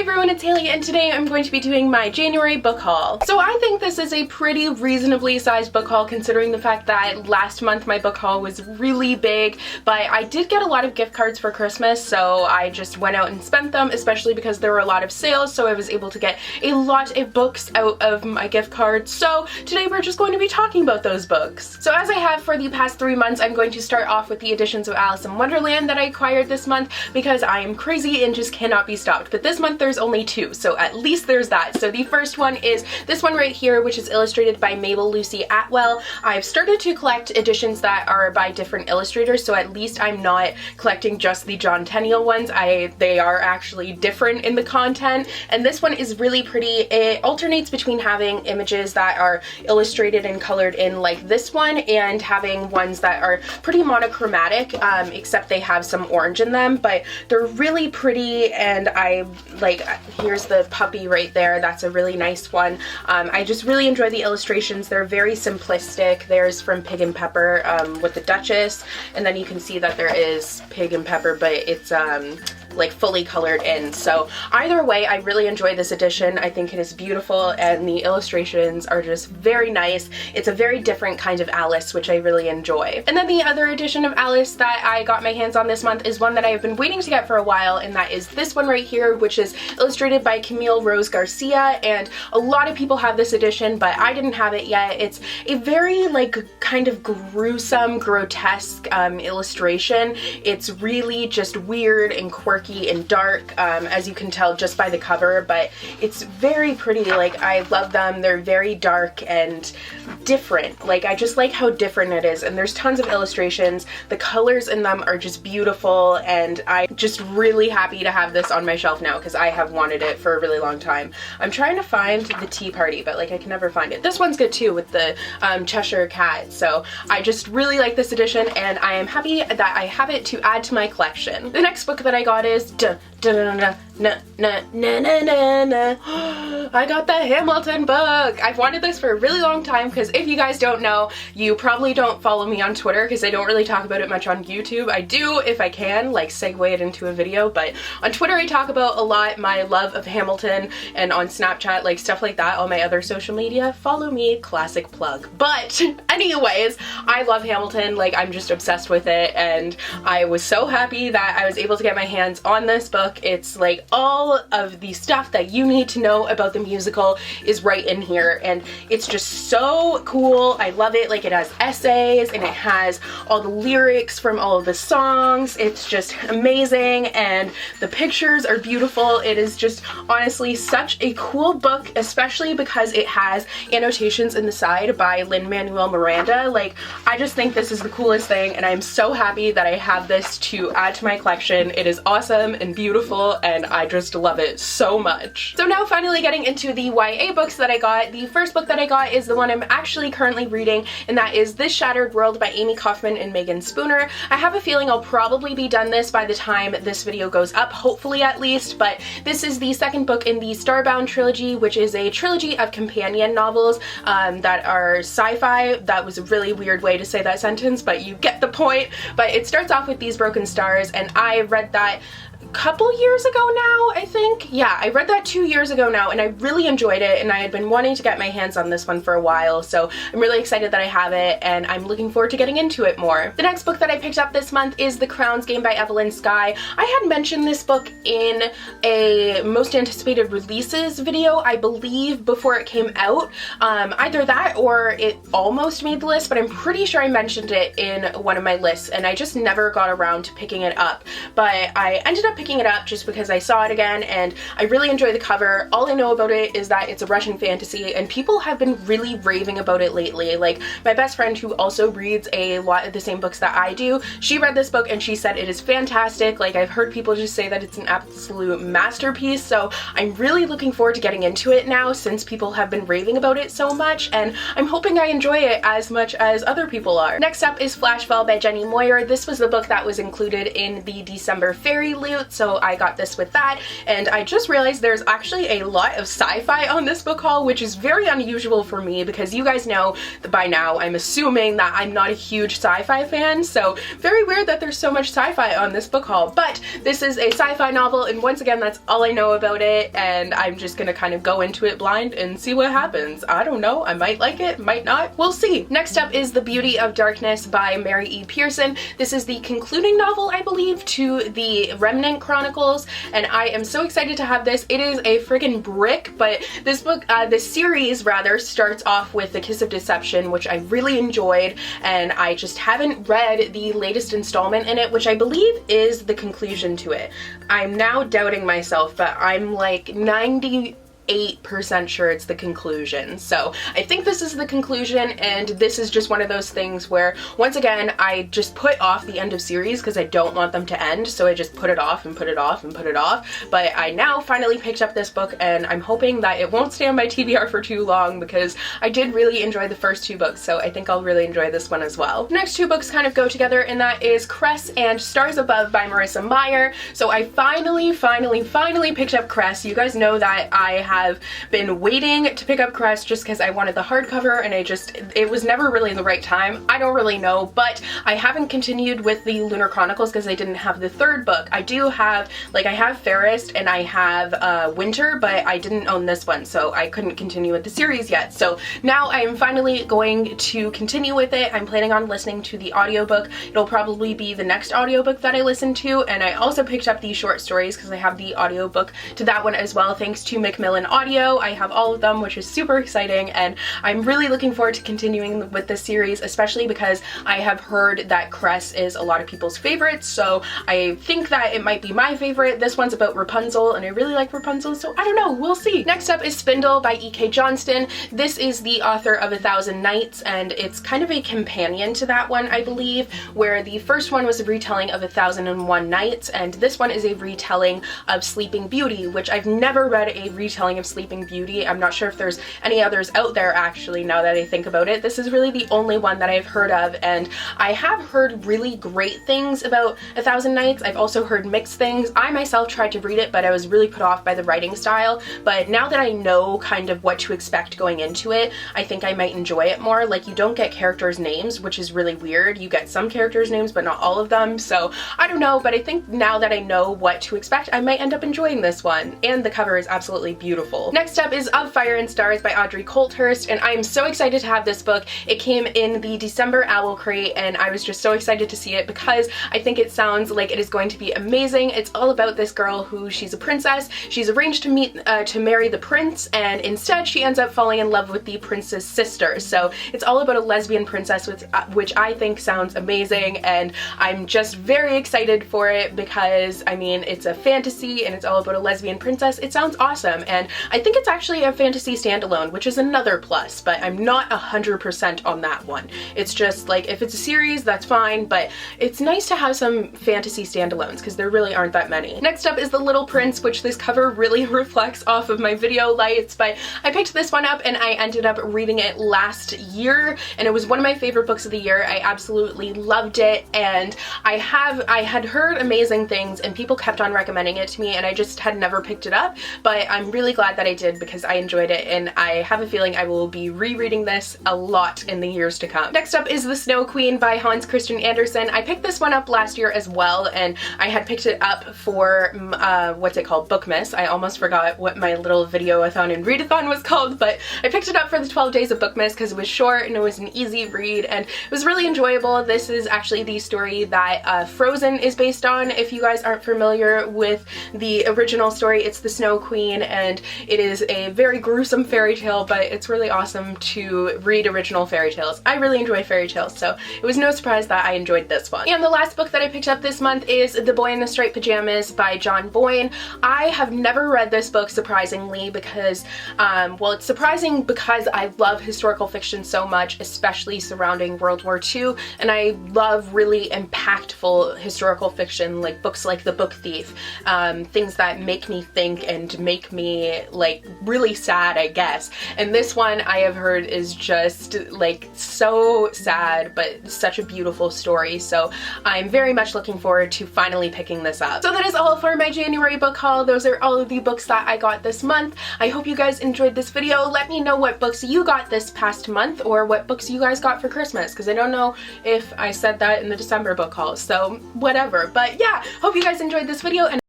everyone, it's Hailey, and today I'm going to be doing my January book haul. So I think this is a pretty reasonably sized book haul considering the fact that last month my book haul was really big, but I did get a lot of gift cards for Christmas, so I just went out and spent them, especially because there were a lot of sales, so I was able to get a lot of books out of my gift cards. So today we're just going to be talking about those books. So as I have for the past 3 months, I'm going to start off with the editions of Alice in Wonderland that I acquired this month because I am crazy and just cannot be stopped. But this month there's only 2, so at least there's that. So the first one is this one right here, which is illustrated by Mabel Lucy Atwell. I've started to collect editions that are by different illustrators, so at least I'm not collecting just the John Tenniel ones. They are actually different in the content, and this one is really pretty. It alternates between having images that are illustrated and colored in like this one and having ones that are pretty monochromatic, except they have some orange in them, but they're really pretty. And here's the puppy right there. That's a really nice one. I just really enjoy the illustrations. They're very simplistic. There's from Pig and Pepper with the Duchess, and then you can see that there is Pig and Pepper, but it's like fully colored in. So either way, I really enjoy this edition. I think it is beautiful and the illustrations are just very nice. It's a very different kind of Alice, which I really enjoy. And then the other edition of Alice that I got my hands on this month is one that I have been waiting to get for a while, and that is this one right here, which is illustrated by Camille Rose Garcia, and a lot of people have this edition, but I didn't have it yet. It's a very kind of gruesome, grotesque illustration. It's really just weird and quirky and dark, as you can tell just by the cover, but it's very pretty. I love them. They're very dark and different. I just like how different it is, and there's tons of illustrations. The colors in them are just beautiful, and I'm just really happy to have this on my shelf now because I have wanted it for a really long time. I'm trying to find the Tea Party, but I can never find it. This one's good too with the Cheshire Cat, so I just really like this edition, and I am happy that I have it to add to my collection. The next book that I got is I got the Hamilton book. I've wanted this for a really long time because if you guys don't know, you probably don't follow me on Twitter because I don't really talk about it much on YouTube. I do if I can, segue it into a video, but on Twitter I talk about a lot my love of Hamilton, and on Snapchat, stuff like that. On my other social media, follow me, classic plug. But anyways, I love Hamilton. I'm just obsessed with it, and I was so happy that I was able to get my hands on this book. It's all of the stuff that you need to know about the musical is right in here, and it's just so cool. I love it. It has essays and it has all the lyrics from all of the songs. It's just amazing, and the pictures are beautiful. It is just honestly such a cool book, especially because it has annotations in the side by Lin-Manuel Miranda. I just think this is the coolest thing, and I'm so happy that I have this to add to my collection. It is awesome and beautiful, and I just love it so much. So now finally getting into the YA books that I got. The first book that I got is the one I'm actually currently reading, and that is This Shattered World by Amy Kaufman and Megan Spooner. I have a feeling I'll probably be done this by the time this video goes up, hopefully at least, but this is the second book in the Starbound trilogy, which is a trilogy of companion novels that are sci-fi. That was a really weird way to say that sentence, but you get the point. But it starts off with These Broken Stars, and I read that couple years ago now, I think. Yeah, I read that 2 years ago now, and I really enjoyed it, and I had been wanting to get my hands on this one for a while, so I'm really excited that I have it, and I'm looking forward to getting into it more. The next book that I picked up this month is The Crowns Game by Evelyn Skye. I had mentioned this book in a most anticipated releases video, I believe, before it came out. Either that or it almost made the list, but I'm pretty sure I mentioned it in one of my lists, and I just never got around to picking it up. But I ended up picking it up just because I saw it again, and I really enjoy the cover. All I know about it is that it's a Russian fantasy, and people have been really raving about it lately. My best friend, who also reads a lot of the same books that I do, she read this book and she said it is fantastic. I've heard people just say that it's an absolute masterpiece, so I'm really looking forward to getting into it now since people have been raving about it so much, and I'm hoping I enjoy it as much as other people are. Next up is Flashbulb by Jenny Moyer. This was the book that was included in the December Fairy Loot so I got this with that. And I just realized there's actually a lot of sci-fi on this book haul, which is very unusual for me because you guys know that by now I'm assuming that I'm not a huge sci-fi fan, so very weird that there's so much sci-fi on this book haul. But this is a sci-fi novel, and once again, that's all I know about it, and I'm just gonna kind of go into it blind and see what happens. I don't know, I might like it, might not, we'll see. Next up is The Beauty of Darkness by Mary E. Pearson. This is the concluding novel, I believe, to the Remnant Chronicles, and I am so excited to have this. It is a friggin' brick, but this book, this series rather, starts off with The Kiss of Deception, which I really enjoyed, and I just haven't read the latest installment in it, which I believe is the conclusion to it. I'm now doubting myself, but I'm like 98% sure it's the conclusion. So I think this is the conclusion, and this is just one of those things where, once again, I just put off the end of series because I don't want them to end, so I just put it off and put it off and put it off. But I now finally picked up this book, and I'm hoping that it won't stay on my TBR for too long because I did really enjoy the first two books, so I think I'll really enjoy this one as well. The next two books kind of go together, and that is Cress and Stars Above by Marissa Meyer. So I finally picked up Cress. You guys know that I have been waiting to pick up Cress just because I wanted the hardcover, and it was never really the right time. I don't really know, but I haven't continued with the Lunar Chronicles because I didn't have the third book. I do have, like, I have Fairest and I have Winter, but I didn't own this one, so I couldn't continue with the series yet. So now I am finally going to continue with it. I'm planning on listening to the audiobook. It'll probably be the next audiobook that I listen to, and I also picked up the short stories because I have the audiobook to that one as well, thanks to Macmillan Audio. I have all of them, which is super exciting, and I'm really looking forward to continuing with this series, especially because I have heard that Cress is a lot of people's favorites, so I think that it might be my favorite. This one's about Rapunzel, and I really like Rapunzel, so I don't know, we'll see. Next up is Spindle by E.K. Johnston. This is the author of 1,000 Nights, and it's kind of a companion to that one, I believe, where the first one was a retelling of 1,001 Nights, and this one is a retelling of Sleeping Beauty, which I've never read a retelling of Sleeping Beauty. I'm not sure if there's any others out there, actually, now that I think about it. This is really the only one that I've heard of, and I have heard really great things about 1,000 Nights. I've also heard mixed things. I myself tried to read it, but I was really put off by the writing style, but now that I know kind of what to expect going into it, I think I might enjoy it more. Like, you don't get characters' names, which is really weird. You get some characters' names, but not all of them, so I don't know, but I think now that I know what to expect, I might end up enjoying this one, and the cover is absolutely beautiful. Next up is Of Fire and Stars by Audrey Colthurst, and I am so excited to have this book. It came in the December Owl Crate, and I was just so excited to see it because I think it sounds like it is going to be amazing. It's all about this girl who, she's a princess. She's arranged to marry the prince, and instead she ends up falling in love with the prince's sister. So it's all about a lesbian princess, which I think sounds amazing, and I'm just very excited for it because, I mean, it's a fantasy and it's all about a lesbian princess. It sounds awesome, and I think it's actually a fantasy standalone, which is another plus, but I'm not 100% on that one. It's just like, if it's a series, that's fine, but it's nice to have some fantasy standalones because there really aren't that many. Next up is The Little Prince, which this cover really reflects off of my video lights, but I picked this one up and I ended up reading it last year, and it was one of my favorite books of the year. I absolutely loved it, and I had heard amazing things and people kept on recommending it to me, and I just had never picked it up, but I'm really glad that I did because I enjoyed it, and I have a feeling I will be rereading this a lot in the years to come. Next up is The Snow Queen by Hans Christian Andersen. I picked this one up last year as well, and I had picked it up for, what's it called? Bookmas. I almost forgot what my little video-a-thon and readathon was called, but I picked it up for the 12 days of Bookmas because it was short and it was an easy read, and it was really enjoyable. This is actually the story that Frozen is based on. If you guys aren't familiar with the original story, it's the Snow Queen, and it is a very gruesome fairy tale, but it's really awesome to read original fairy tales. I really enjoy fairy tales, so it was no surprise that I enjoyed this one. And the last book that I picked up this month is The Boy in the Striped Pyjamas by John Boyne. I have never read this book, surprisingly, because, well, it's surprising because I love historical fiction so much, especially surrounding World War II, and I love really impactful historical fiction, like books like The Book Thief, things that make me think and make me but like really sad, I guess. And this one I have heard is just like so sad, but such a beautiful story. So I'm very much looking forward to finally picking this up. So that is all for my January book haul. Those are all of the books that I got this month. I hope you guys enjoyed this video. Let me know what books you got this past month or what books you guys got for Christmas, because I don't know if I said that in the December book haul, so whatever. But yeah, hope you guys enjoyed this video, and